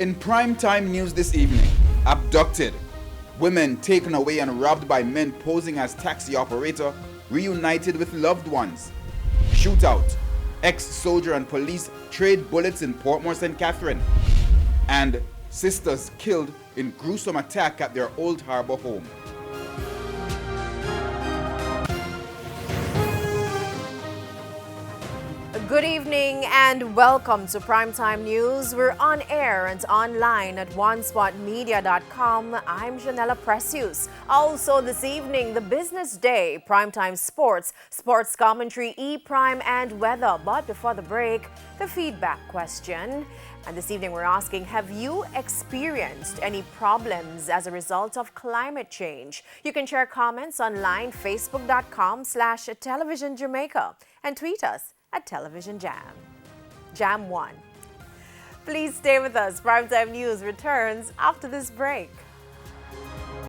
In primetime news this evening, abducted. Women taken away and robbed by men posing as taxi operator, reunited with loved ones. Shootout. Ex-soldier and police trade bullets in Portmore St. Catherine. And sisters killed in gruesome attack at their Old Harbor home. Good evening and welcome to Primetime News. We're on air and online at onespotmedia.com. I'm Janella Precious. Also this evening, the business day, Primetime Sports, sports commentary, E-Prime and weather. But before the break, the feedback question. And this evening we're asking, have you experienced any problems as a result of climate change? You can share comments online, facebook.com/televisionjamaica and tweet us at Television Jam. Jam 1. Please stay with us. Primetime News returns after this break.